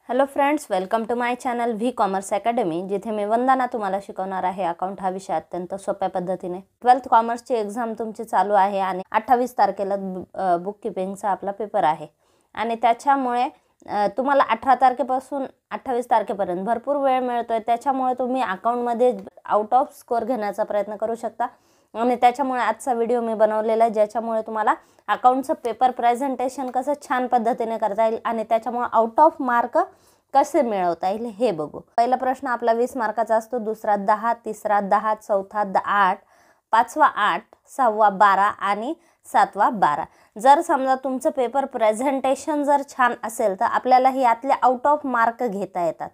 Hello friends, welcome to my channel V commerce academy, जिथे मी वंदना तुम्हाला शिकवणार आहे अकाउंट हा विषय अत्यंत सोप्या पद्धतीने। 12th कॉमर्सची एक्झाम तुमची चालू आहे आणि 28 तारखेला बुक कीपिंगचा आपला पेपर आहे आणि त्याच्यामुळे तुम्हाला 18 तारखेपासून 28 तारखेपर्यंत भरपूर वेळ मिळतोय। त्याच्यामुळे तुम्ही अकाउंटमध्ये आउट ऑफ स्कोर घेण्याचा प्रयत्न करू शकता आणि त्याच्यामुळे आजचा व्हिडिओ मी बनवलेला आहे, ज्याच्यामुळे तुम्हाला अकाउंटचं पेपर प्रेझेंटेशन कसं छान पद्धतीने करता येईल आणि त्याच्यामुळे आउट ऑफ मार्क कसे मिळवता येईल हे बघू। पहिला प्रश्न आपला 20 मार्काचा असतो, दुसरा 10, तिसरा 10, चौथा 8, पाचवा 8, सहावा 12 आणि सातवा 12। जर समजा तुमचं पेपर प्रेझेंटेशन जर छान असेल तर आपल्याला यातले आउट ऑफ मार्क घेता येतात।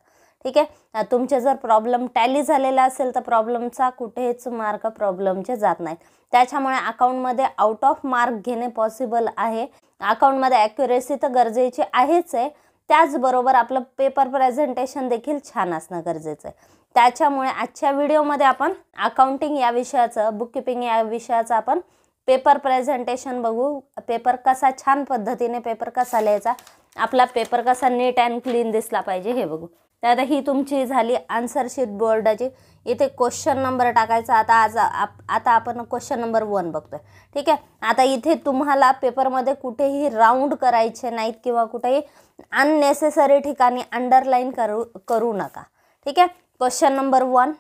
ठीक आहे, तुमचे जर प्रॉब्लेम टॅली झालेला असेल तर प्रॉब्लेमचा कुठेच मार्क प्रॉब्लेमचे जात नाहीत। त्याच्यामुळे अकाउंटमध्ये आउट ऑफ मार्क घेणे पॉसिबल आहे। अकाउंटमध्ये ॲक्युरेसी तर गरजेची आहेच आहे, त्याचबरोबर आपलं पेपर प्रेझेंटेशन देखील छान असणं गरजेचं आहे। त्याच्यामुळे आजच्या व्हिडिओमध्ये आपण अकाउंटिंग या विषयाचं, बुक कीपिंग या विषयाचं आपण पेपर प्रेझेंटेशन बघू। पेपर कसा छान पद्धतीने पेपर कसा लिहायचा, आपला पेपर कसा नीट अँड क्लीन दिसला पाहिजे हे बघू। तर ही तुमची झाली आन्सर शीट बोर्डाची। इथे क्वेश्चन नंबर टाकायचा। आता आपण क्वेश्चन नंबर 1 बघतोय। ठीक आहे, आता इथे तुम्हाला पेपरमध्ये कुठेही राऊंड करायचे नाहीत किंवा कुठेही अननेसेसरी ठिकाणी अंडरलाईन करू नका। ठीक आहे, क्वेश्चन नंबर 1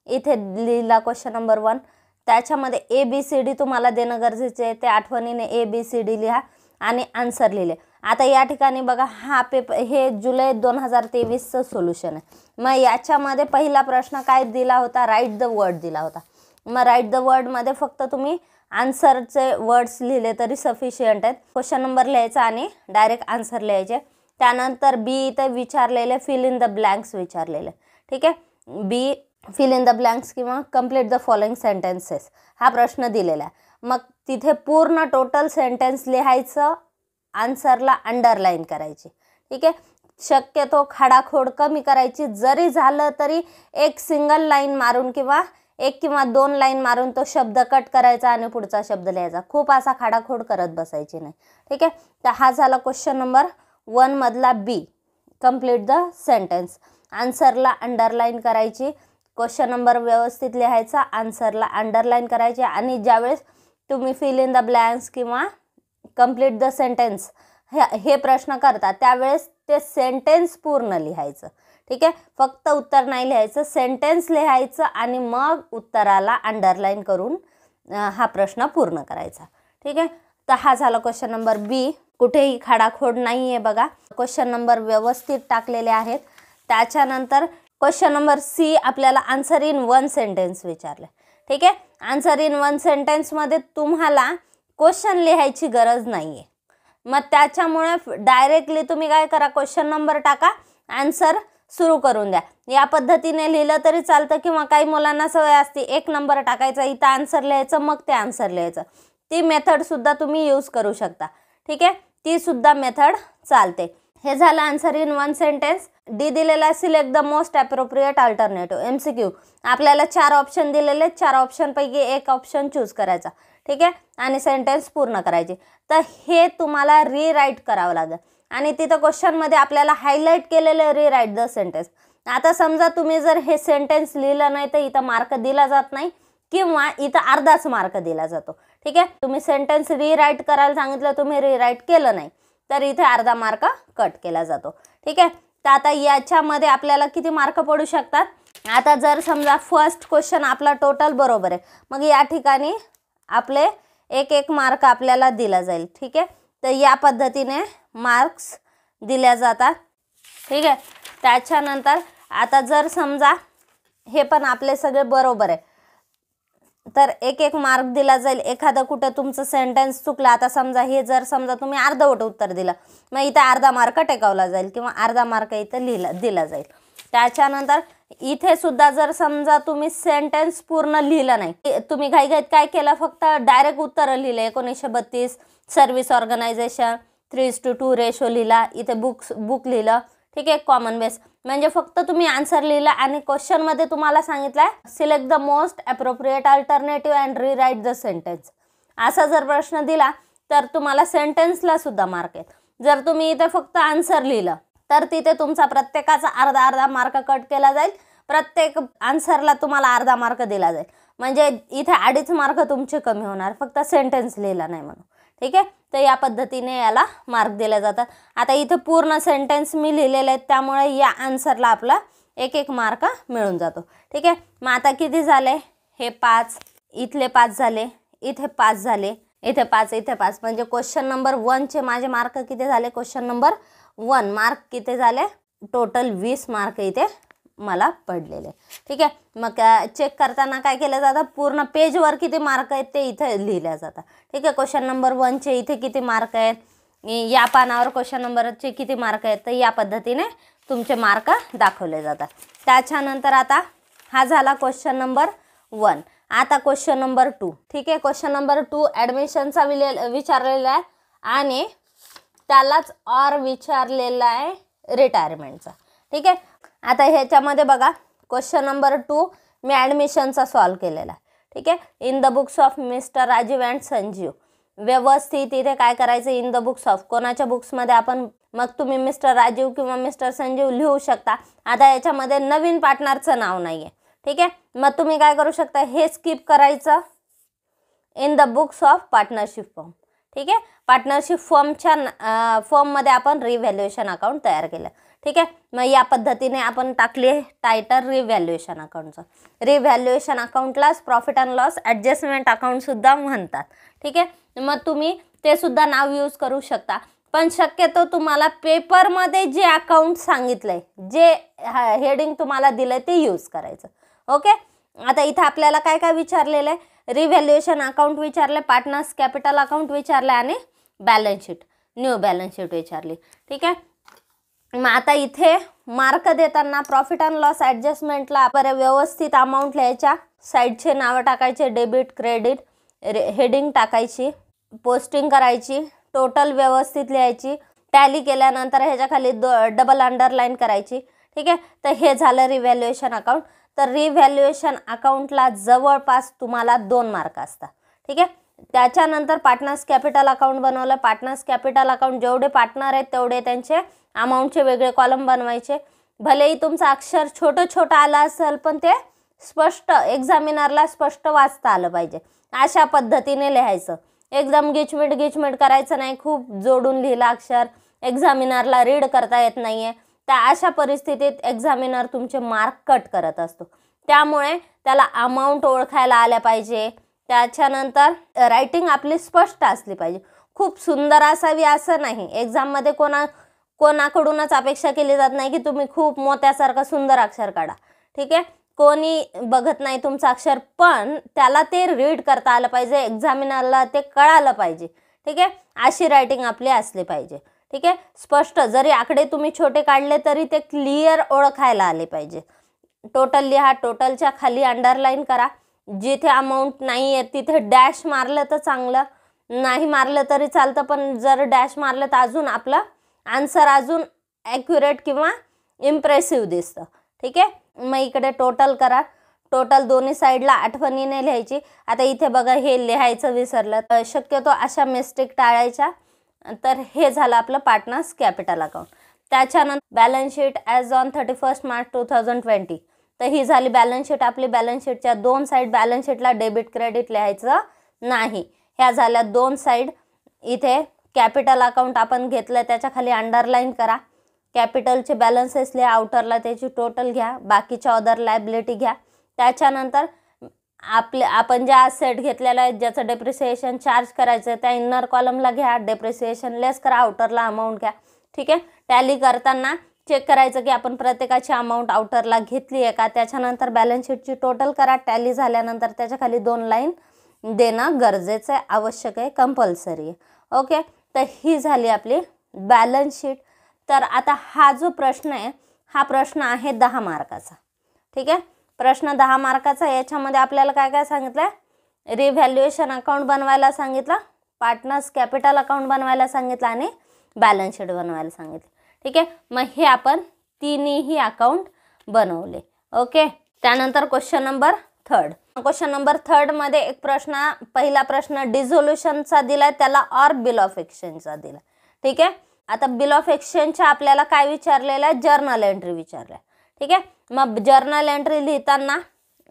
इथे लिहिला क्वेश्चन नंबर 1। त्याच्यामध्ये ABCD तुम्हाला देणं गरजेचे आहे, ते आठवणीने ABCD लिहा आणि आन्सर लिहिले। आता या ठिकाणी बघा, हा पेपर हे जुलै 2023चं सोल्युशन आहे। मग याच्यामध्ये पहिला प्रश्न काय दिला होता, राईट द वर्ड दिला होता। मग राईट द वर्डमध्ये फक्त तुम्ही आन्सरचे वर्ड्स लिहिले तरी सफिशियंट आहेत। क्वेश्चन नंबर लिहायचा आणि डायरेक्ट आन्सर लिहायचे। त्यानंतर बी इथे विचारलेले फिल इन द ब्लँक्स विचारलेले। ठीक आहे, बी फिल इन द ब्लँक्स किंवा कंप्लीट द फॉलोइंग सेंटेन्सेस हा प्रश्न दिलेला आहे। मग तिथे पूर्ण टोटल सेंटेन्स लिहायचं, आन्सरला अंडरलाईन करायची। ठीक आहे, शक्यतो खाडाखोड कमी करायची, जरी झालं तरी एक सिंगल लाईन मारून किंवा 1 किंवा 2 लाईन मारून तो शब्द कट करायचा आणि पुढचा शब्द लिहायचा। खूप असा खाडाखोड करत बसायची नाही। ठीक आहे, तर हा झाला क्वेश्चन नंबर 1 मधला बी, कंप्लीट द सेंटेन्स, आन्सरला अंडरलाईन करायची। क्वेश्चन नंबर व्यवस्थित लिहायचा, आन्सरला अंडरलाईन करायचे आणि ज्यावेळेस तुम्ही फिल इन द ब्लँक्स किंवा कंप्लीट द सेंटेन्स हे प्रश्न करता त्यावेळेस ते सेंटेन्स पूर्ण लिहायचं। ठीक आहे, फक्त उत्तर नाही लिहायचं, सेंटेन्स लिहायचं आणि मग उत्तराला अंडरलाईन करून हा प्रश्न पूर्ण करायचा। ठीक आहे, तर हा झाला क्वेश्चन नंबर बी। कुठेही खाडाखोड नाही आहे बघा, क्वेश्चन नंबर व्यवस्थित टाकलेले आहेत। त्याच्यानंतर क्वेश्चन नंबर सी आपल्याला आन्सर इन 1 सेंटेन्स विचारले। ठीक आहे, आन्सर इन 1 सेंटेन्समध्ये तुम्हाला क्वेश्चन लिहायची गरज नाही आहे। मग त्याच्यामुळे डायरेक्टली तुम्ही काय करा, क्वेश्चन नंबर टाका, आन्सर सुरू करून द्या। या पद्धतीने लिहिलं तरी चालतं किंवा काही मुलांना सवय असते 1 नंबर टाकायचा, इथं आन्सर लिहायचं, मग ते आन्सर लिहायचं। ती मेथडसुद्धा तुम्ही यूज करू शकता। ठीक आहे, ती सुद्धा मेथड चालते। हे झालं आन्सर इन 1 सेंटेन्स। डी दिलेला select the most appropriate alternative, MCQ। आपल्याला 4 ऑप्शन दिलेले, 4 ऑप्शनपैकी 1 ऑप्शन चूज करायचा। ठीक आहे, आणि सेंटेन्स पूर्ण करायची। तर हे तुम्हाला रीराईट करावं लागेल आणि तिथं क्वेश्चनमध्ये आपल्याला हायलाईट केलेलं रीराईट द सेंटेन्स। आता समजा तुम्ही जर हे सेंटेन्स लिहिलं नाही तर इथं मार्क दिला जात नाही किंवा इथं अर्धाच मार्क दिला जातो। ठीक आहे, तुम्ही सेंटेन्स रीराईट करायला सांगितलं, तुम्ही रीराईट केलं नाही तर इथे अर्धा मार्क कट केला जातो। ठीक आहे, तर आता याच्यामध्ये आपल्याला किती मार्क पडू शकतात, आता जर समजा फर्स्ट क्वेश्चन आपला टोटल बरोबर आहे, मग या ठिकाणी आपले 1 मार्क आपल्याला दिला जाईल। ठीक आहे, तर या पद्धतीने मार्क्स दिल्या जातात। ठीक आहे, त्याच्यानंतर आता जर समजा हे पण आपले सगळे बरोबर आहे तर 1 मार्क दिला जाईल। एखादं कुठं तुमचं सेंटेन्स चुकलं, आता समजा हे जर समजा तुम्ही अर्धवट उत्तर दिलं, मग इथं अर्धा मार्क टेकवला जाईल किंवा अर्धा मार्क इथं दिला जाईल। त्याच्यानंतर इथे सुद्धा जर समजा तुम्ही सेंटेन्स पूर्ण लिहिलं नाही, तुम्ही घाईघाईत काय केलं, फक्त डायरेक्ट उत्तर लिहिले, 1932 सर्व्हिस ऑर्गनायझेशन, 3:2 रेशो लिहिला, इथे बुक लिहिलं। ठीक आहे, कॉमन बेस म्हणजे फक्त तुम्ही आन्सर लिहिला आणि क्वेश्चनमध्ये तुम्हाला सांगितलंय select the most appropriate alternative and रीराईट the sentence. असा जर प्रश्न दिला तर तुम्हाला सेंटेन्सला सुद्धा मार्क आहेत। जर तुम्ही इथे फक्त आन्सर लिहिलं तर तिथे तुमचा प्रत्येकाचा अर्धा अर्धा मार्क कट केला जाईल, प्रत्येक आन्सरला तुम्हाला अर्धा मार्क दिला जाईल. म्हणजे इथे 2.5 मार्क तुमचे कमी होणार फक्त सेंटेन्स लिहिला नाही म्हणून. ठीक आहे, तर या पद्धतीने याला मार्क दिले जातात. आता इथे पूर्ण सेंटेन्स मी लिहिलेले आहेत त्यामुळे या आन्सरला आपला 1-1 मार्क मिळून जातो. ठीक आहे, मग आता किती झाले, हे 5, इथले 5 झाले, इथे 5 झाले, इथे 5, इथे 5, म्हणजे क्वेश्चन नंबर 1चे माझे मार्क किती झाले, क्वेश्चन नंबर 1 मार्क किती झाले, टोटल 20 मार्क इथे मला पडलेले. ठीक आहे, मग चेक करताना काय केलं जातं, पूर्ण पेजवर किती मार्क आहेत ते इथे लिहिल्या जातात. ठीक आहे, क्वेश्चन नंबर 1चे इथे किती मार्क आहेत, या पानावर क्वेश्चन नंबरचे किती मार्क आहेत, तर या पद्धतीने तुमचे मार्क दाखवले जातात. त्याच्यानंतर आता हा झाला क्वेश्चन नंबर 1. आता क्वेश्चन नंबर 2. ठीक आहे, क्वेश्चन नंबर 2 ॲडमिशनचा विचारलेला आहे आणि त्यालाच ऑर विचारलेला आहे रिटायरमेंटचा. ठीक आहे, आता ह्याच्यामध्ये बघा क्वेश्चन नंबर 2 मी ॲडमिशनचा सॉल्व केलेला आहे. ठीक आहे, in the books of mister Rajeev and Sanjeev. व्यवस्थित इथे काय करायचं, इन द बुक्स ऑफ, कोणाच्या बुक्समध्ये आपण, मग तुम्ही मिस्टर राजीव किंवा मिस्टर संजीव लिहू शकता. आता याच्यामध्ये नवीन पार्टनरचं नाव नाही आहे. ठीक आहे, मग तुम्ही काय करू शकता, हे स्किप करायचं, in the books of partnership form. ठीक आहे, पार्टनरशिप फॉर्ममध्ये आपण रिव्हॅल्युएशन अकाउंट तयार केलं. ठीक आहे, मग या पद्धतीने आपण टाकले टायटल रिव्हॅल्युएशन अकाउंटचं. रिव्हॅल्युएशन अकाउंटलाच प्रॉफिट अँड लॉस ॲडजस्टमेंट अकाउंटसुद्धा म्हणतात. ठीक आहे, मग तुम्ही ते सुद्धा नाव यूज करू शकता, पण शक्यतो तुम्हाला पेपरमध्ये जे अकाउंट सांगितलं आहे, जे हेडिंग तुम्हाला दिलं आहे ते यूज करायचं. ओके, आता इथं आपल्याला काय काय विचारलेलं आहे, रिव्हॅल्युएशन अकाउंट विचारले, पार्टनर्स कॅपिटल अकाउंट विचारले आणि balance sheet, new balance sheet विचारली. ठीक आहे, मग आता इथे मार्क देताना प्रॉफिट अँड लॉस ॲडजस्टमेंटला बरं व्यवस्थित अमाऊंट लिहायच्या, साईडचे नावं टाकायचे, डेबिट क्रेडिट, हेडिंग टाकायची, पोस्टिंग करायची, टोटल व्यवस्थित लिहायची, टॅली केल्यानंतर ह्याच्या खाली डबल अंडरलाईन करायची. ठीक आहे, तर हे झालं रिव्हॅल्युएशन अकाउंट. तर रिव्हॅल्युएशन अकाउंटला जवळपास तुम्हाला 2 मार्क असतात. ठीक आहे, त्याच्यानंतर पार्टनर्स कॅपिटल अकाउंट बनवलं. पार्टनर्स कॅपिटल अकाउंट जेवढे पार्टनर आहेत तेवढे त्यांचे अमाऊंटचे वेगळे कॉलम बनवायचे. भलेही तुमचं अक्षर छोटं आलं असेल पण ते स्पष्ट, एक्झामिनरला स्पष्ट वाचता आलं पाहिजे, अशा पद्धतीने लिहायचं. एकदम गिचमिट करायचं नाही, खूप जोडून लिहिलं अक्षर, एक्झामिनरला रीड करता येत नाही आहे, तर अशा परिस्थितीत एक्झामिनर तुमचे मार्क कट करत असतो. त्यामुळे त्याला अमाऊंट ओळखायला आल्या पाहिजे. त्याच्यानंतर रायटिंग आपली स्पष्ट असली पाहिजे, खूप सुंदर असावी असं नाही. एक्झाममध्ये कोणाकडूनच अपेक्षा केली जात नाही की तुम्ही खूप मोत्यासारखं सुंदर अक्षर काढा. ठीक आहे, कोणी बघत नाही तुमचं अक्षर, पण त्याला ते रीड करता आलं पाहिजे, एक्झामिनरला ते कळालं पाहिजे. ठीक आहे, अशी रायटिंग आपली असली पाहिजे. ठीक आहे, स्पष्ट, जरी आकडे तुम्ही छोटे काढले तरी ते क्लिअर ओळखायला आले पाहिजे. टोटल लिहा, टोटलच्या खाली अंडरलाईन करा, जिथे अमाऊंट नाही आहे तिथे डॅश मारलं तर चांगलं, नाही मारलं तरी चालतं, पण जर डॅश मारलं तर अजून आपलं आन्सर अजून ॲक्युरेट किंवा इम्प्रेसिव्ह दिसतं. ठीक आहे, मग इकडे टोटल करा, टोटल दोन्ही साईडला आठवणीने लिहायची. आता इथे बघा हे लिहायचं विसरलं, शक्यतो अशा मिस्टेक टाळायच्या. तर हे झालं आपलं पार्टनर्स कॅपिटल अकाउंट. त्याच्यानंतर balance sheet as on 31 March 2020. तर ही झाली बॅलन्स शीट आपली. बॅलन्स शीटच्या 2 साईड, बॅलन्स शीटला डेबिट क्रेडिट लिहायचं नाही, ह्या झाल्या 2 साईड. इथे कॅपिटल अकाउंट आपण घेतलं त्याच्या खाली अंडरलाईन करा, कॅपिटलचे बॅलन्सेस लिहा, आउटरला त्याची टोटल घ्या, बाकीच्या अदर लायबिलिटी घ्या. त्याच्यानंतर आपण ज्या असेट घेतलेल्या आहेत ज्याचं डेप्रिसिएशन चार्ज करायचं त्या इनर कॉलमला घ्या, डेप्रिसिएशन लेस करा, आउटरला अमाऊंट घ्या. ठीक आहे, टॅली करताना चेक करायचं की आपण प्रत्येकाची अमाऊंट आउटरला घेतली आहे का. त्याच्यानंतर बॅलन्स शीटची टोटल करा, टॅली झाल्यानंतर त्याच्या खाली 2 लाईन देणं गरजेचं आहे, आवश्यक आहे, कंपल्सरी आहे. ओके, तर ही झाली आपली बॅलन्स शीट. तर आता हा जो प्रश्न आहे हा प्रश्न आहे 10 मार्काचा. ठीक आहे, प्रश्न 10 मार्काचा. याच्यामध्ये आपल्याला काय काय सांगितलं आहे, रिव्हॅल्युएशन अकाउंट बनवायला सांगितलं, पार्टनर्स कॅपिटल अकाउंट बनवायला सांगितलं आणि बॅलन्स शीट बनवायला सांगितलं. ठीक आहे, मग हे आपण तिन्ही अकाउंट बनवले. ओके, त्यानंतर क्वेश्चन नंबर 3. क्वेश्चन नंबर 3 मध्ये एक प्रश्न, पहिला प्रश्न डिझोल्युशनचा दिला, त्याला ऑर बिल ऑफ एक्सचेंजचा दिला. ठीक आहे, आता बिल ऑफ एक्सचेंजच्या आपल्याला काय विचारलेलं आहे, जर्नल एंट्री विचारलं आहे. ठीक आहे, मग जर्नल एंट्री लिहिताना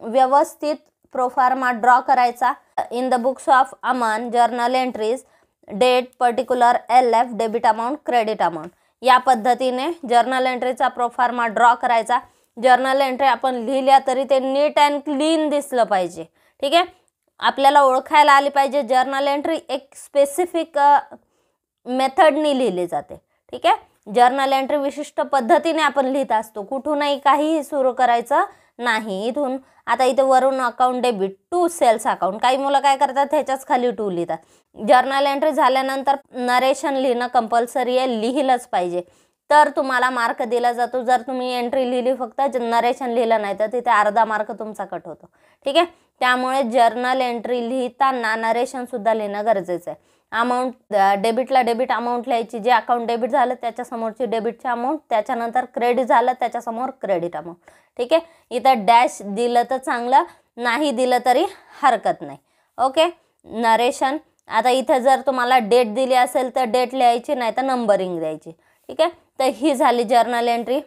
व्यवस्थित प्रोफार्मा ड्रॉ करायचा. In the books of Aman journal entries date particular LF debit amount credit amount, या पद्धतीने जर्नल एंट्रीचा प्रोफार्मा ड्रॉ करायचा. जर्नल एंट्री आपण लिहिल्या तरी ते नीट अँड क्लीन दिसलं पाहिजे. ठीक आहे, आपल्याला ओळखायला आली पाहिजे. जर्नल एंट्री एक स्पेसिफिक मेथडनी लिहिली जाते. ठीक आहे, जर्नल एंट्री विशिष्ट पद्धतीने आपण लिहित असतो, कुठूनही काहीही सुरू करायचं नाही. इथून आता इथे वरून account debit to sales account, काही मुलं काय करतात ह्याच्याच खाली टू लिहितात. जर्नल एंट्री झाल्यानंतर नरेशन लिहिणं कंपल्सरी आहे, लिहिलंच पाहिजे, तर तुम्हाला मार्क दिला जातो. जर तुम्ही एंट्री लिहिली फक्त नरेशन लिहिलं नाही तर तिथे अर्धा मार्क तुमचा कट होतो. ठीक आहे, त्यामुळे जर्नल एंट्री लिहिताना नरेशन सुद्धा लिहिणं गरजेचं आहे. अमाऊंट डेबिटला डेबिट अमाऊंट लिहायची, जे अकाउंट डेबिट झालं त्याच्यासमोरची डेबिटची अमाऊंट, त्याच्यानंतर क्रेडिट झालं त्याच्यासमोर क्रेडिट अमाऊंट. ठीक आहे, इथं डॅश दिलं तर चांगलं, नाही दिलं तरी हरकत नाही. Okay, narration. आता इथं जर तुम्हाला डेट दिली असेल तर डेट लिहायची, नाही तर नंबरिंग द्यायची. ठीक आहे, तर ही झाली जर्नल एंट्री.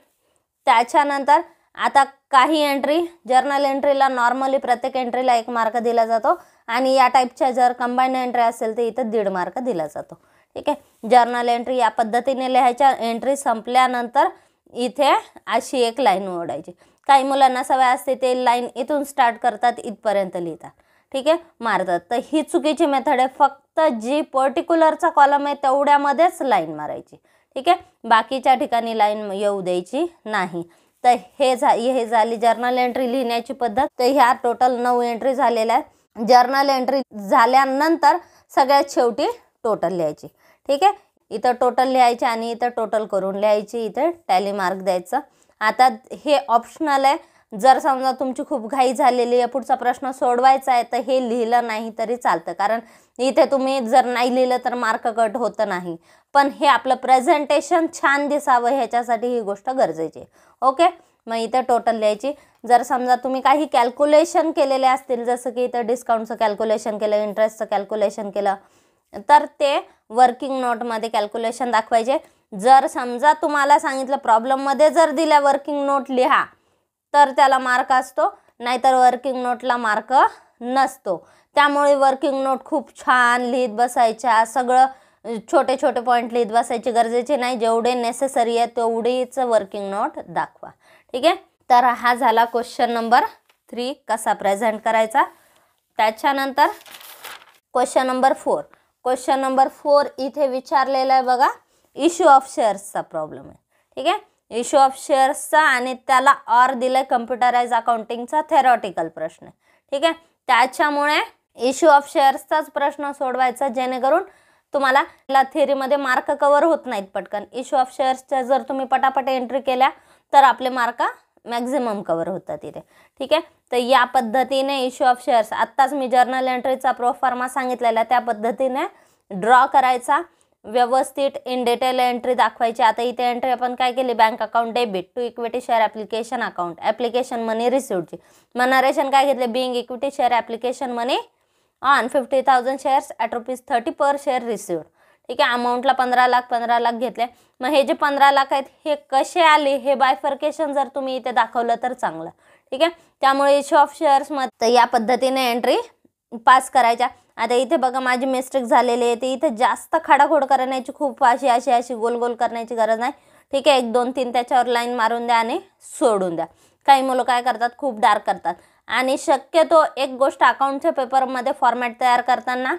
त्याच्यानंतर आता काही एंट्री, जर्नल एंट्रीला नॉर्मली प्रत्येक एंट्रीला 1 मार्क दिला जातो आणि या टाईपच्या जर कंबाईंड एंट्री असेल तर इथं 1.5 मार्क दिला जातो. ठीक आहे, जर्नल एंट्री या पद्धतीने लिहायच्या. एंट्री संपल्यानंतर इथे अशी एक लाईन ओढायची. काही मुलांना सवय असते ते लाईन इथून स्टार्ट करतात इथपर्यंत लिहितात. ठीक आहे, मारतात, तर ही चुकीची मेथड आहे. फक्त जी पर्टिक्युलरचा कॉलम आहे तेवढ्यामध्येच लाईन मारायची. ठीक आहे, बाकीच्या ठिकाणी लाईन येऊ द्यायची नाही. तर हे झाली जर्नल एंट्री लिहिण्याची पद्धत. तर ह्या टोटल 9 एंट्री झालेल्या आहेत. जर्नल एंट्री झाल्यानंतर सगळ्यात शेवटी टोटल लिहायची. ठीक आहे, इथं टोटल लिहायची आणि इथं टोटल करून लिहायची, इथं टॅली मार्क द्यायचं. आता हे ऑप्शनल आहे. जर समजा तुमची खूप घाई झालेली आहे, पुढचा प्रश्न सोडवायचा आहे, तर हे लिहिलं नाही तरी चालतं, कारण इथे तुम्ही जर नाही लिहिलं तर मार्क कट होतं नाही. पण हे आपलं प्रेझेंटेशन छान दिसावं ह्याच्यासाठी ही गोष्ट गरजेची आहे. ओके, मग इथं टोटल लिहायची. जर समजा तुम्ही काही कॅल्क्युलेशन केलेले असतील, जसं की इथं डिस्काउंटचं कॅल्क्युलेशन केलं, इंटरेस्टचं कॅल्क्युलेशन केलं, तर ते वर्किंग नोटमध्ये कॅल्क्युलेशन दाखवायचे. जर समजा तुम्हाला सांगितलं प्रॉब्लेममध्ये जर दिल्या वर्किंग नोट लिहा तर त्याला मार्क असतो, नाहीतर वर्किंग नोटला मार्क नसतो. त्यामुळे वर्किंग नोट खूप छान लिहित बसायच्या, सगळं छोटे छोटे पॉईंट लिहित बसायची गरजेचे नाही. जेवढे नेसेसरी आहे तेवढीच वर्किंग नोट दाखवा. ठीक आहे, तर हा झाला क्वेश्चन नंबर 3 कसा प्रेझेंट करायचा. त्याच्यानंतर क्वेश्चन नंबर 4. क्वेश्चन नंबर 4 इथे विचारलेला आहे बघा, इश्यू ऑफ शेअर्सचा प्रॉब्लेम आहे. ठीक आहे, इश्यू ऑफ शेअर्सचा आणि त्याला ऑर दिलाय कम्प्युटराइज अकाउंटिंगचा थेरॉटिकल प्रश्न आहे. ठीक आहे, त्याच्यामुळे इश्यू ऑफ शेअर्सचाच प्रश्न सोडवायचा, जेणेकरून तुम्हाला थेरीमध्ये मार्क कवर होत नाहीत पटकन. इश्यू ऑफ शेअर्सच्या जर तुम्ही पटापट एंट्री केल्या तर आपले मार्क मॅक्झिमम कवर होतात इथे. ठीक आहे, तर या पद्धतीने इश्यू ऑफ शेअर्स आत्ताच मी जर्नल एंट्रीचा प्रोफॉर्मा सांगितलेला त्या पद्धतीने ड्रॉ करायचा, व्यवस्थित इन डिटेल एंट्री दाखवायची. आता इथे एंट्री आपण काय केली, bank account debit to equity share application account, application money रिसिव्डची. मग नरेशन काय घेतले, being equity share application money on 50,000 shares at ₹30 per share received. ठीक आहे, अमाऊंटला 15 लाख घेतले. मग हे जे 15 लाख आहेत हे कसे आले हे बायफर्केशन जर तुम्ही इथे दाखवलं तर चांगलं. ठीक आहे, त्यामुळे इश्यू ऑफ शेअर्समध्ये या पद्धतीने एंट्री पास करायच्या. आता इथे बघा माझी मिस्टेक झालेली आहे, ते इथे जास्त खाडाखोड करण्याची, खूप अशी गोल गोल करण्याची गरज नाही. ठीक आहे, 1 2 3 त्याच्यावर लाईन मारून द्या आणि सोडून द्या. काही मुलं काय करतात, खूप डार्क करतात. आणि शक्यतो एक गोष्ट अकाउंटच्या पेपरमध्ये फॉर्मॅट तयार करताना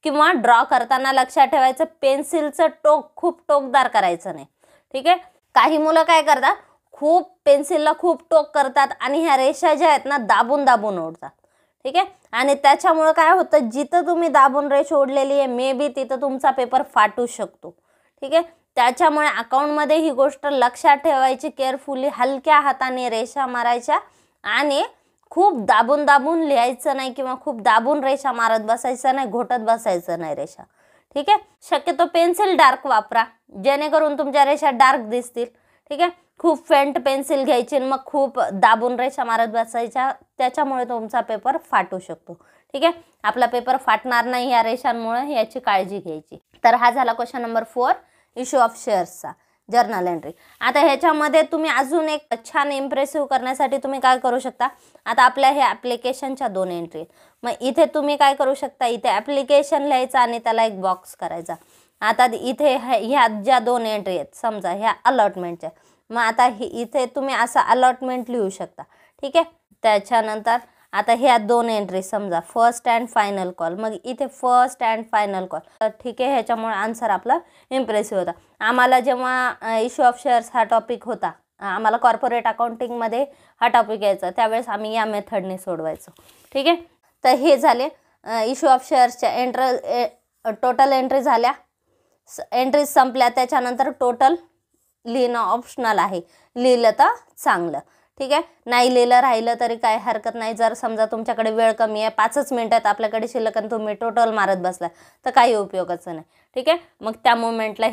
किंवा ड्रॉ करताना लक्षात ठेवायचं, पेन्सिलचं टोक खूप टोकदार करायचं नाही. ठीक आहे, काही मुलं काय करतात, खूप पेन्सिलला खूप टोक करतात आणि ह्या रेषा ज्या आहेत ना दाबून दाबून ओढतात. ठीक आहे, आणि त्याच्यामुळे काय होतं, जिथं तुम्ही दाबून रेष ओढलेली आहे मे बी तिथं तुमचा पेपर फाटू शकतो. ठीक आहे, त्याच्यामुळे अकाउंटमध्ये ही गोष्ट लक्षात ठेवायची, केअरफुली हलक्या हाताने रेषा मारायच्या आणि खूप दाबून दाबून लिहायचं नाही किंवा खूप दाबून रेषा मारत बसायचं नाही, घोटत बसायचं नाही रेषा. ठीक आहे, शक्यतो पेन्सिल डार्क वापरा, जेणेकरून तुमच्या रेषा डार्क दिसतील. ठीक आहे, खूप फेंट पेन्सिल घ्यायची आणि मग खूप दाबून रेषा मारत बसायच्या, त्याच्यामुळे तुमचा पेपर फाटू शकतो. ठीक आहे, आपला पेपर फाटणार नाही या रेषांमुळे, याची काळजी घ्यायची. तर हा झाला क्वेश्चन नंबर 4. इश्यू ऑफ शेअर्सचा जर्नल एंट्री. आता ह्याच्यामध्ये तुम्ही अजून एक छान इम्प्रेसिव्ह करण्यासाठी तुम्ही काय करू शकता, आता आपल्या हे ॲप्लिकेशनच्या 2 एंट्री. मग इथे तुम्ही काय करू शकता, इथे ॲप्लिकेशन लिहायचं आणि त्याला एक बॉक्स करायचा. आता इथे ह्या ज्या 2 एंट्री आहेत समजा ह्या अलॉटमेंटच्या, मग आता इथे तुम्ही असं अलॉटमेंट लिहू शकता. ठीक आहे. त्याच्यानंतर आता ह्या 2 एंट्री समजा फर्स्ट अँड फायनल कॉल, मग इथे फर्स्ट अँड फायनल कॉल. ठीक आहे. ह्याच्यामुळे आन्सर आपला इम्प्रेसिव्ह होता. आम्हाला जेव्हा इश्यू ऑफ शेअर्स हा टॉपिक होता, आम्हाला कॉर्पोरेट अकाउंटिंगमध्ये हा टॉपिक यायचा, त्यावेळेस आम्ही या मेथडने सोडवायचो. ठीक आहे. तर हे झाले इश्यू ऑफ शेअर्सच्या टोटल एंट्री झाल्या, एंट्रीज संपल्या. त्याच्यानंतर टोटल लिहिणं ऑप्शनल आहे, लिहिलं तर चांगलं. ठीक आहे. नाही लिहिलं राहिलं तरी काय हरकत नाही. जर समजा तुमच्याकडे वेळ कमी आहे, 5च मिनिटात आपल्याकडे शिल्लक आणि तुम्ही टोटल मारत बसला तर काही उपयोगाचं नाही. ठीक आहे. मग त्या मोमेंटला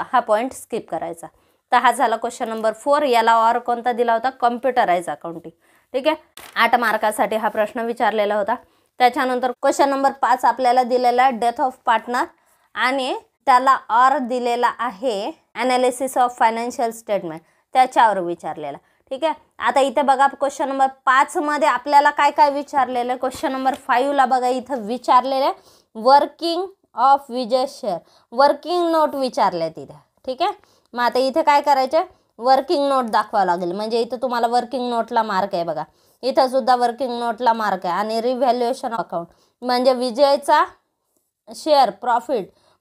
हा पॉईंट स्किप करायचा. तर हा झाला क्वेश्चन नंबर 4. याला ऑर कोणता दिला होता, कम्प्युटराइज अकाउंटिंग. ठीक आहे. 8 मार्कासाठी हा प्रश्न विचारलेला होता. त्याच्यानंतर क्वेश्चन नंबर 5 आपल्याला दिलेला डेथ ऑफ पार्टनर आणि त्याला ऑर दिलेला आहे ॲनालिसिस ऑफ फायनान्शियल स्टेटमेंट, त्याच्यावर विचारलेला. ठीक आहे. आता इथे बघा क्वेश्चन नंबर 5 मध्ये आपल्याला काय काय विचारलेलं आहे. क्वेश्चन नंबर 5 ला बघा इथं विचारलेलं working of Vijay share, working note विचारले तिथे. ठीक आहे. मग आता इथे काय करायचे, वर्किंग नोट दाखवावं लागेल. म्हणजे इथं तुम्हाला वर्किंग नोटला मार्क आहे बघा, इथं सुद्धा वर्किंग नोटला मार्क आहे. आणि रिव्हॅल्युएशन अकाउंट म्हणजे विजयचा शेअर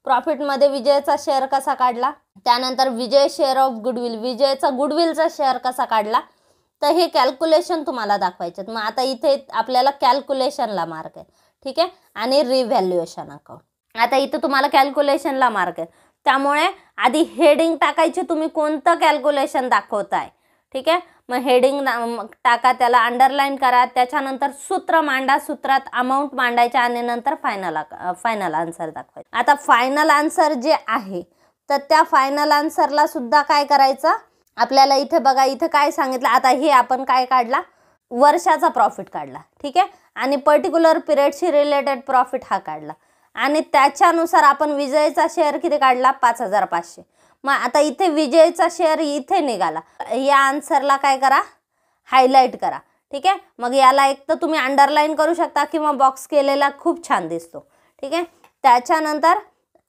प्रॉफिटमध्ये विजयचा शेअर कसा काढला, त्यानंतर विजय शेअर ऑफ गुडविल, विजयचा गुडविलचा शेअर कसा काढला, तर हे कॅल्क्युलेशन तुम्हाला दाखवायचे. मग आता इथे आपल्याला कॅल्क्युलेशनला मार्क आहे. ठीक आहे. आणि रिव्हॅल्युएशन अकाउंट, आता इथं तुम्हाला कॅल्क्युलेशनला मार्क आहे. त्यामुळे आधी हेडिंग टाकायची, तुम्ही कोणतं कॅल्क्युलेशन दाखवताय. ठीक आहे. मग हेडिंग टाका, त्याला अंडरलाईन करा, त्याच्यानंतर सूत्र मांडा, सूत्रात अमाऊंट मांडायच्या आणि नंतर फायनल आन्सर दाखवायचा. आता फायनल आन्सर जे आहे तर त्या फायनल आन्सरला सुद्धा काय करायचं आपल्याला, इथे बघा इथे काय सांगितलं. आता हे आपण काय काढला, वर्षाचा प्रॉफिट काढला. ठीक आहे. आणि पर्टिक्युलर पिरियडशी रिलेटेड प्रॉफिट हा काढला आणि त्याच्यानुसार आपण विजयचा शेअर किती काढला, 5500. मग आता इथे विजयचा शेअर इथे निघाला, या आन्सरला काय करा, हायलाईट करा. ठीक आहे. मग याला एक तर तुम्ही अंडरलाईन करू शकता किंवा बॉक्स केलेला खूप छान दिसतो. ठीक आहे. त्याच्यानंतर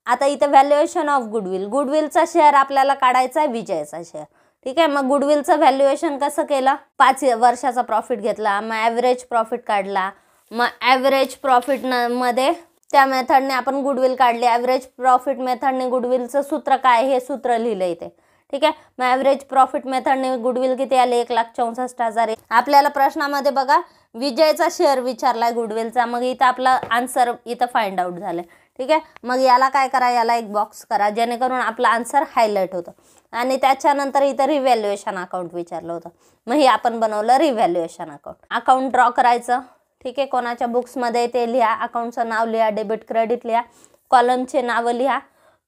आता इथे व्हॅल्युएशन ऑफ गुडविलचा शेअर आपल्याला काढायचा आहे, विजयचा शेअर. ठीक आहे. मग गुडविलचं व्हॅल्युएशन कसं केलं, 5 वर्षाचा प्रॉफिट घेतला, मग ॲव्हरेज प्रॉफिट काढला. मग ॲव्हरेज प्रॉफिट मध्ये त्या मेथडने आपण गुडविल काढली. ॲव्हरेज प्रॉफिट मेथडने गुडविलचं सूत्र काय, हे सूत्र लिहिलं इथे. ठीक आहे. मग ॲव्हरेज प्रॉफिट मेथडने गुडविल किती आले, 1,64,000. आपल्याला प्रश्नामध्ये बघा विजयचा शेअर विचारलाय गुडविलचा, मग इथं आपला आन्सर इथं फाइंड आउट झालं. ठीक आहे. मग याला काय करा, याला एक बॉक्स करा जेणेकरून आपला आन्सर हायलाईट होतं. आणि त्याच्यानंतर इथं रिव्हॅल्युएशन अकाउंट विचारलं होतं, मग हे आपण बनवलं रिव्हॅल्युएशन अकाउंट ड्रॉ करायचं. ठीक आहे. कोणाच्या बुक्समध्ये ते लिहा, अकाउंटचं नाव लिहा, डेबिट क्रेडिट लिहा, कॉलमचे नावं लिहा,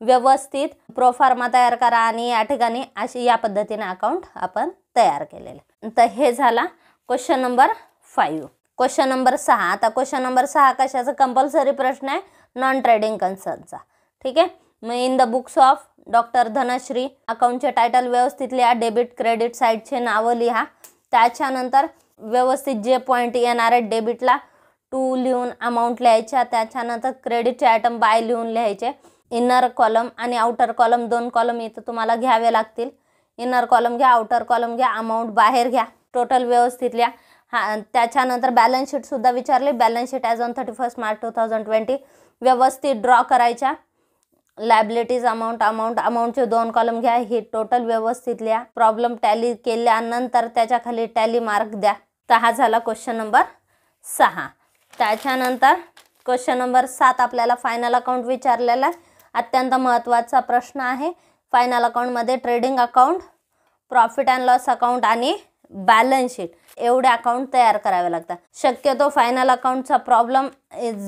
व्यवस्थित प्रोफार्मा तयार करा आणि या ठिकाणी अशी या पद्धतीने अकाउंट आपण तयार केलेलं. तर हे झाला क्वेश्चन नंबर 5. Question number 6. आता क्वेश्चन नंबर 6 कशाचा, कंपल्सरी प्रश्न आहे, नॉन ट्रेडिंग कन्सर्नचा. ठीक आहे. मग in the books of doctor Dhanashree, अकाउंटचे टायटल व्यवस्थित लिहा, डेबिट क्रेडिट साईडचे नावं लिहा. त्याच्यानंतर व्यवस्थित जे पॉईंट येणार आहे, डेबिटला 2 लिहून अमाऊंट लिहायच्या, त्याच्यानंतर क्रेडिटचे आयटम बाय लिहून लिहायचे. इनर कॉलम आणि आउटर कॉलम 2 कॉलम इथं तुम्हाला घ्यावे लागतील. इनर कॉलम घ्या, आउटर कॉलम घ्या, अमाऊंट बाहेर घ्या, टोटल व्यवस्थित लिहा. त्याच्यानंतर बॅलन्स शीट सुद्धा विचारले, balance sheet as on 31 March 2020 व्यवस्थित ड्रॉ करायच्या. लायबिलिटीज अमाऊंटचे 2 कॉलम घ्या, ही टोटल व्यवस्थित लिहा. प्रॉब्लेम टॅली केल्यानंतर त्याच्या खाली टॅली मार्क द्या. तर हा झाला क्वेश्चन नंबर 6. त्याच्यानंतर क्वेश्चन नंबर 7 आपल्याला फायनल अकाउंट विचारलेला आहे. अत्यंत महत्त्वाचा प्रश्न आहे. फायनल अकाउंटमध्ये trading account, profit and loss account आणि बॅलन्स शीट एवढे अकाउंट तयार करावे लागतात. शक्यतो फायनल अकाउंटचा प्रॉब्लेम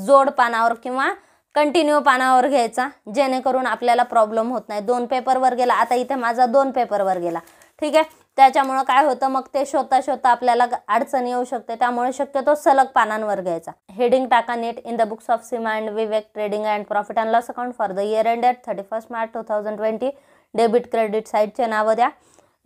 जोड पानावर किंवा कंटिन्यू पानावर घ्यायचा जेणेकरून आपल्याला प्रॉब्लेम होत नाही. 2 पेपरवर गेला, आता इथे माझा 2 पेपरवर गेला. ठीक आहे. त्याच्यामुळे काय होतं मग ते शोधता आपल्याला अडचण येऊ शकते. त्यामुळे शक्यतो सलग पानांवर घ्यायचा. हेडिंग टाका नीट. In the books of Seema and Vivek trading and profit and loss account for the year ended 31 March 2020. Debit credit साईडचे नावं द्या.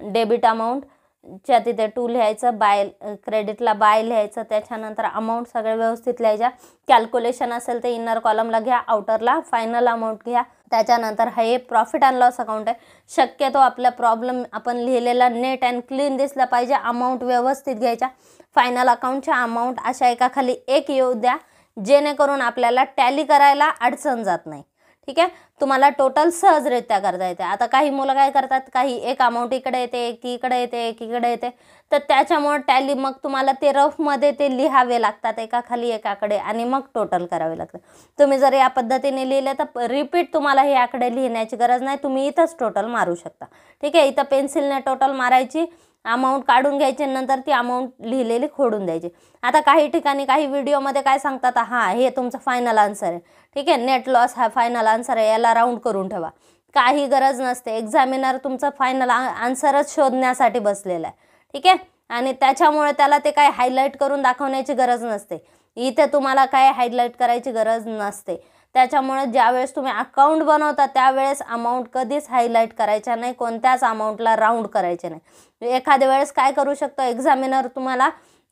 डेबिट अमाऊंटच्या तिथे 2 लिहायचं, बाय क्रेडिटला बाय लिहायचं, त्याच्यानंतर अमाऊंट सगळे व्यवस्थित लिहायच्या. कॅल्क्युलेशन असेल ते इनर कॉलमला घ्या, आउटरला फायनल अमाऊंट घ्या. त्याच्यानंतर हे प्रॉफिट अँड लॉस अकाउंट आहे. शक्यतो आपला प्रॉब्लेम आपण लिहिलेला नेट अँड क्लीन दिसला पाहिजे. अमाऊंट व्यवस्थित घ्यायच्या. फायनल अकाउंटच्या अमाऊंट अशा एकाखाली एक येऊ द्या, जेणेकरून आपल्याला टॅली करायला अडचण जात नाही. ठीक आहे. तुम्हाला टोटल सहजरित्या करता येते. आता काही मुलं काय करतात, काही एक अमाऊंट इकडे येते, एक इकडे येते, एक इकडे येते, तर त्याच्यामुळे टॅली मग तुम्हाला ते रफमध्ये ते लिहावे लागतात एकाखाली एकाकडे आणि मग टोटल करावे लागतं. तुम्ही जर या पद्धतीने लिहिले तर रिपीट तुम्हाला हे आकडे लिहिण्याची गरज नाही. तुम्ही इथंच टोटल मारू शकता. ठीक आहे. इथं पेन्सिलने टोटल मारायची, अमाऊंट काढून घ्यायची, नंतर ती अमाऊंट लिहिलेली खोडून द्यायची. आता काही ठिकाणी काही व्हिडिओमध्ये काय सांगतात, हां हे तुमचं फायनल आन्सर आहे. ठीक आहे. नेट लॉस हा फायनल आन्सर आहे, याला राऊंड करून ठेवा. काही गरज नसते. एक्झामिनर तुमचं फायनल आन्सरच शोधण्यासाठी बसलेला आहे. ठीक आहे. आणि त्याच्यामुळे त्याला ते काय हायलाईट करून दाखवण्याची गरज नसते. इथे तुम्हाला काय हायलाईट करायची गरज नसते. त्याच्यामुळे ज्यावेळेस तुम्ही अकाउंट बनवता त्यावेळेस अमाऊंट कधीच हायलाईट करायच्या नाही, कोणत्याच अमाऊंटला राऊंड करायचे नाही. एखाद्या वेळेस काय करू शकतो एक्झामिनर, तुम्हाला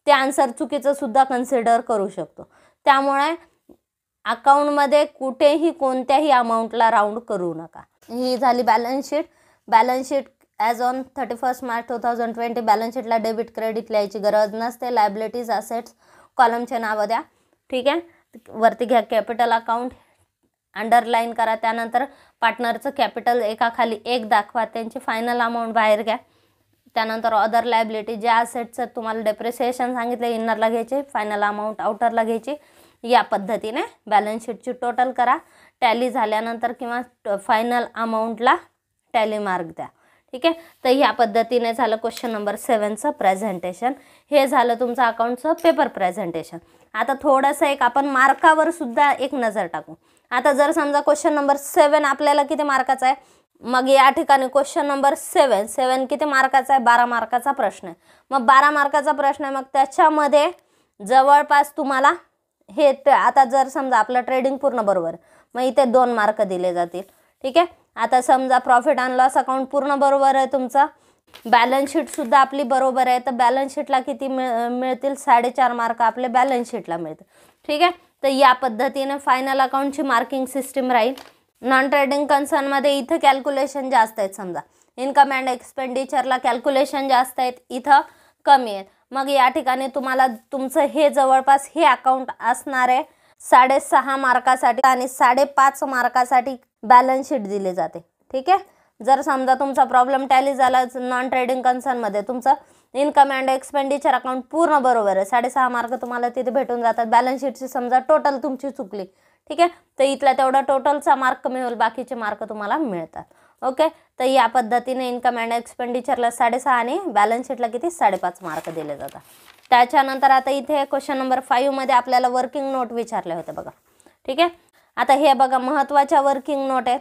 ते आन्सर चुकीचं सुद्धा कन्सिडर करू शकतो. त्यामुळे अकाउंटमध्ये कुठेही कोणत्याही अमाऊंटला राऊंड करू नका. ही झाली balance sheet. Balance sheet as on 31 March 2020. Balance शीटला डेबिट क्रेडिट लिहायची गरज नसते. लायबिलिटीज असेट्स कॉलमचे नावं द्या. ठीक आहे. वरती घ्या कॅपिटल अकाउंट, अंडरलाईन करा. त्यानंतर पार्टनरचं कॅपिटल एकाखाली एक दाखवा, त्यांची फायनल अमाऊंट बाहेर घ्या. त्यानंतर अदर लायबिलिटी, ज्या असेट्सचं तुम्हाला डेप्रिसिएशन सांगितले इनरला घ्यायचे, फायनल अमाऊंट आउटरला घ्यायची. या पद्धतीने बॅलन्स शीटची टोटल करा. टॅली झाल्यानंतर किंवा फायनल अमाऊंटला टॅली मार्क द्या. ठीक आहे. तर ह्या पद्धतीने झालं क्वेश्चन नंबर 7चं प्रेझेंटेशन. हे झालं तुमचं अकाउंटचं पेपर प्रेझेंटेशन. आता थोडंसं एक आपण मार्कावर सुद्धा एक नजर टाकू. आता जर समजा क्वेश्चन नंबर 7 आपल्याला किती मार्काचा आहे, मग या ठिकाणी क्वेश्चन नंबर 7 किती मार्काचा आहे, 12 मार्काचा प्रश्न आहे. मग 12 मार्काचा प्रश्न आहे, मग त्याच्यामध्ये जवळपास तुम्हाला हे आता जर समजा आपलं ट्रेडिंग पूर्ण बरोबर, मग इथे 2 मार्क दिले जातील. ठीक आहे. आता समजा प्रॉफिट अँड लॉस अकाउंट पूर्ण बरोबर आहे तुमचा, बॅलन्स शीटसुद्धा आपली बरोबर आहे, तर बॅलन्स शीटला किती मिळतील, 4.5 मार्क आपले बॅलन्स शीटला मिळतील. ठीक आहे. तर या पद्धतीने फायनल अकाउंटची मार्किंग सिस्टीम राहील. नॉन ट्रेडिंग कन्सर्नमध्ये इथं कॅल्क्युलेशन जास्त आहेत. समजा इन्कम अँड एक्सपेंडिचरला कॅल्क्युलेशन जास्त आहेत, इथं कमी आहेत. मग या ठिकाणी तुम्हाला तुमचं हे जवळपास हे अकाउंट असणार आहे 6.5 मार्कासाठी आणि 5.5 मार्कासाठी बॅलन्स शीट दिली जाते. ठीक आहे. जर समजा तुमचा प्रॉब्लेम टॅली झाला नॉन ट्रेडिंग कन्सर्नमध्ये, तुमचं इन्कम अँड एक्सपेंडिचर अकाउंट पूर्ण बरोबर आहे, 6.5 मार्क तुम्हाला तिथे भेटून जातात. बॅलन्स शीटची समजा टोटल तुमची चुकली, ठीक आहे, तर इथला तेवढा टोटलचा मार्क कमी होईल, बाकीचे मार्क तुम्हाला मिळतात. ओके. तर या पद्धतीने इन्कम अँड एक्सपेंडिचरला 6.5 आणि बॅलन्स शीटला किती 5.5 मार्क दिले जातात. त्याच्यानंतर आता इथे क्वेश्चन नंबर 5 मध्ये आपल्याला वर्किंग नोट विचारले होते बघा. ठीक आहे. आता हे बघा महत्त्वाच्या वर्किंग नोट आहे.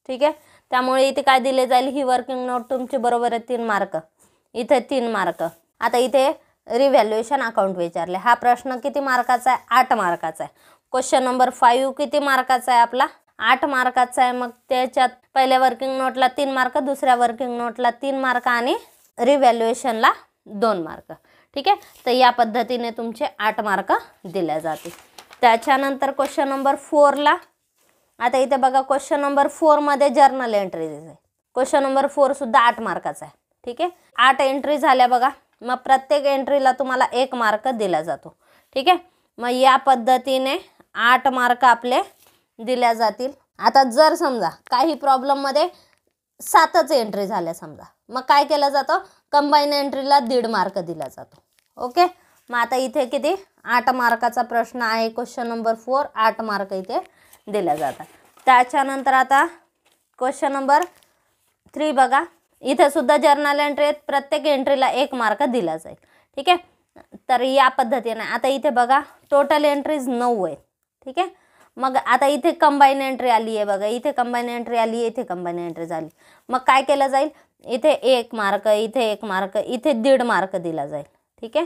ठीक आहे. त्यामुळे इथे काय दिले जाईल, ही वर्किंग नोट तुमची बरोबर आहे 3 मार्क, इथे 3 मार्क. आता इथे रिव्हॅल्युएशन अकाउंट विचारले. हा प्रश्न किती मार्काचा आहे, 8 मार्काचा आहे. क्वेश्चन नंबर 5 किती मार्काचा आहे आपला, 8 मार्काचा आहे. मग त्याच्यात पहिल्या वर्किंग नोटला 3 मार्क, दुसऱ्या वर्किंग नोटला 3 मार्क आणि रिव्हॅल्युएशनला 2 मार्क. ठीक आहे. तर या पद्धतीने तुमचे 8 मार्क दिले जातील. त्याच्यानंतर क्वेश्चन नंबर 4ला आता इथे बघा क्वेश्चन नंबर 4 मध्ये जर्नल एंट्री आहे. क्वेश्चन नंबर 4 सुद्धा 8 मार्काचा आहे. ठीक आहे. 8 एंट्री झाल्या बघा. मग प्रत्येक एंट्रीला तुम्हाला 1 मार्क दिला जातो. ठीक आहे. मग या पद्धतीने 8 मार्क आपले दिल्या जातील. आता जर समजा काही प्रॉब्लेममध्ये 7च एंट्री झाल्या समजा, मग काय केलं जातं, कंबाईन एंट्रीला 1.5 मार्क दिला जातो. ओके. मग आता इथे किती 8 मार्काचा प्रश्न आहे क्वेश्चन नंबर 4, 8 मार्क इथे दिल्या जातात. त्याच्यानंतर आता क्वेश्चन नंबर 3 बघा. इथे सुद्धा जर्नल एंट्री आहेत, प्रत्येक एंट्रीला 1 मार्क दिला जाईल. ठीक आहे. तर या पद्धतीने आता इथे बघा टोटल एंट्रीज 9 आहेत. ठीक आहे. मग आता इथे कंबाईन एंट्री आली आहे बघा, इथे कंबाईन एंट्री आली आहे, इथे कंबाईन एंट्री झाली. मग काय केलं जाईल, इथे 1 मार्क, इथे 1 मार्क, इथे 1.5 मार्क दिला जाईल. ठीक आहे.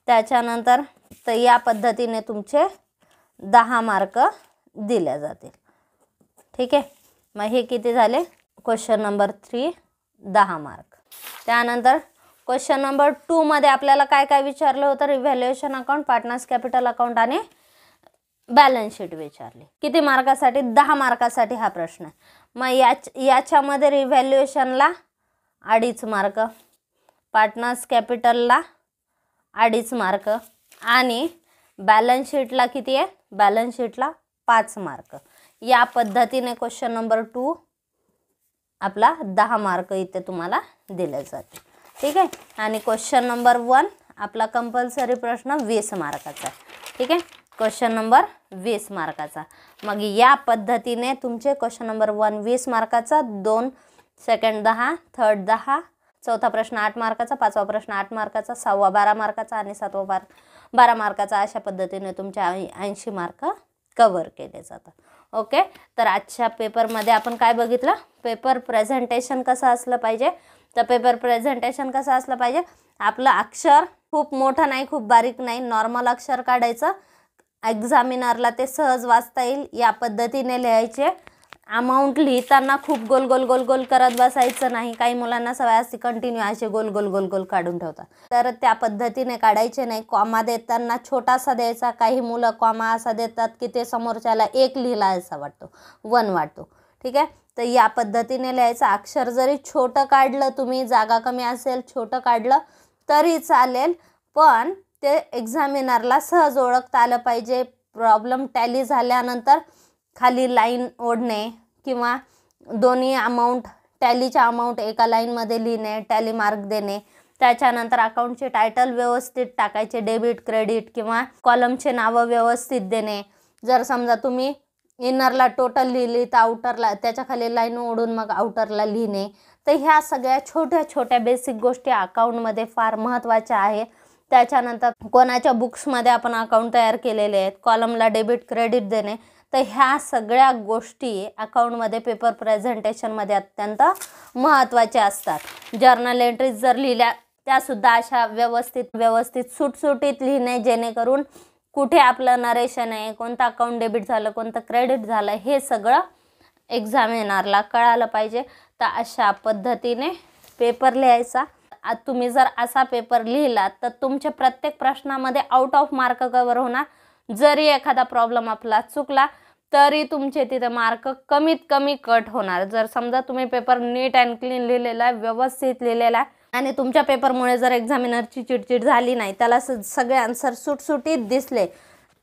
त्याच्यानंतर तर या पद्धतीने तुमचे 10 मार्क दिले जातील. ठीक आहे. मग हे किती झाले? Question number 3 10 mark. त्यानंतर क्वेश्चन नंबर 2 मध्ये आपल्याला काय काय विचारलं होतं? Revaluation account, partners capital account आणि बॅलन्स शीट विचारली. किती मार्कासाठी? 10 मार्कासाठी हा प्रश्न आहे. मग याच्यामध्ये रिव्हॅल्युएशनला 2.5 मार्क, पार्टनर्स कॅपिटलला 2.5 मार्क आणि बॅलन्स शीटला किती आहे? बॅलन्स शीटला 5 मार्क. या पद्धतीने क्वेश्चन नंबर 2 आपला 10 मार्क इथे तुम्हाला दिले जाते. ठीक आहे. आणि क्वेश्चन नंबर 1 आपला कंपल्सरी प्रश्न 20 मार्काचा आहे. ठीक आहे. Question number 20 मार्काचा. मग या पद्धतीने तुमचे क्वेश्चन नंबर 1 20 मार्काचा, 2 सेकंड 10, थर्ड 10, चौथा प्रश्न 8 मार्काचा, पाचवा प्रश्न 8 मार्काचा, 6वा 12 मार्काचा आणि 7वा 12 मार्काचा. अशा पद्धतीने तुमचे 80 मार्क कव्हर केले जातात. ओके. तर आजच्या पेपरमध्ये आपण काय बघितलं? पेपर प्रेझेंटेशन कसं असलं पाहिजे? तर पेपर प्रेझेंटेशन कसं असलं पाहिजे? आपलं अक्षर खूप मोठं नाही, खूप बारीक नाही, नॉर्मल अक्षर काढायचं. एक्झामिनरला ते सहज वाचता येईल या पद्धतीने लिहायचे. अमाऊंट लिहिताना खूप गोल गोल गोल गोल करत बसायचं नाही. काही मुलांना सवय असते कंटिन्यू असे गोल गोल गोल गोल काढून ठेवतात, तर त्या पद्धतीने काढायचे नाही. कॉमा देताना छोटासा द्यायचा. काही मुलं कॉमा असा देतात की ते समोरच्याला 1 लिहिला असा वाटतो, 1 वाटतो. ठीक आहे. तर या पद्धतीने लिहायचं. अक्षर जरी छोटं काढलं, तुम्ही जागा कमी असेल छोटं काढलं तरी चालेल, पण ते एक्झामिनरला सहज ओळखता आलं पाहिजे. प्रॉब्लेम टॅली झाल्यानंतर खाली लाईन ओढणे किंवा दोन्ही अमाऊंट, टॅलीच्या अमाऊंट एका लाईनमध्ये लिहिणे, टॅली मार्क देणे. त्याच्यानंतर अकाउंटचे टायटल व्यवस्थित टाकायचे, डेबिट क्रेडिट किंवा कॉलमचे नावं व्यवस्थित देणे. जर समजा तुम्ही इनरला टोटल लिहिली तर आउटरला त्याच्या खाली लाईन ओढून मग आउटरला लिहिणे. तर ह्या सगळ्या छोट्या छोट्या बेसिक गोष्टी अकाउंटमध्ये फार महत्त्वाच्या आहेत. त्याच्यानंतर कोणाच्या बुक्समध्ये आपण अकाउंट तयार केलेले आहेत, कॉलमला डेबिट क्रेडिट देणे. तर ह्या सगळ्या गोष्टी अकाउंटमध्ये पेपर प्रेझेंटेशनमध्ये अत्यंत महत्त्वाच्या असतात. जर्नल एंट्रीज जर लिहिल्या त्यासुद्धा अशा व्यवस्थित सुटसुटीत लिहिणे, जेणेकरून कुठे आपलं नरेशन आहे, कोणतं अकाउंट डेबिट झालं, कोणतं क्रेडिट झालं, हे सगळं एक्झामिनरला कळालं पाहिजे. तर अशा पद्धतीने पेपर लिहायचा. तुम्ही जर असा पेपर लिहिला तर तुमच्या प्रत्येक प्रश्नामध्ये आउट ऑफ मार्क कव्हर होणार. जरी एखादा प्रॉब्लेम आपला चुकला तरी तुमचे तिथे मार्क कमीत कमी कट होणार. जर समजा तुम्ही पेपर नीट अँड क्लीन लिहिलेला आहे, व्यवस्थित लिहिलेला आहे आणि तुमच्या पेपरमुळे जर एक्झामिनरची चिडचिड झाली नाही, त्याला सगळे आन्सर सुटसुटीत दिसले,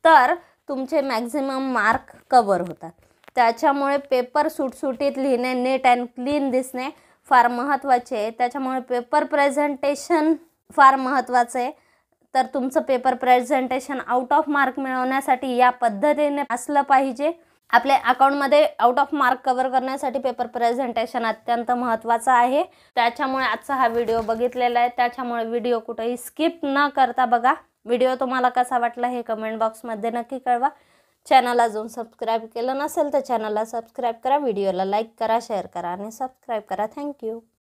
तर तुमचे मॅक्झिमम मार्क कव्हर होतात. त्याच्यामुळे पेपर सुटसुटीत लिहिणे, नीट अँड क्लीन दिसणे फार महत्त्वाचे आहे. त्याच्यामुळे पेपर प्रेझेंटेशन फार महत्त्वाचं आहे. तर तुमचं paper presentation out of mark मिळवण्यासाठी या पद्धतीने असलं पाहिजे. आपल्या अकाउंटमध्ये आउट ऑफ मार्क कव्हर करण्यासाठी पेपर प्रेझेंटेशन अत्यंत महत्त्वाचं आहे. त्याच्यामुळे आजचा हा व्हिडिओ बघितलेला आहे. त्याच्यामुळे व्हिडिओ कुठेही स्किप न करता बघा. व्हिडिओ तुम्हाला कसा वाटला हे कमेंट बॉक्समध्ये नक्की कळवा. चॅनल अजून सबस्क्राईब केलं नसेल तर चॅनलला सबस्क्राईब करा, व्हिडिओला लाईक करा, शेअर करा आणि सबस्क्राईब करा. थँक्यू.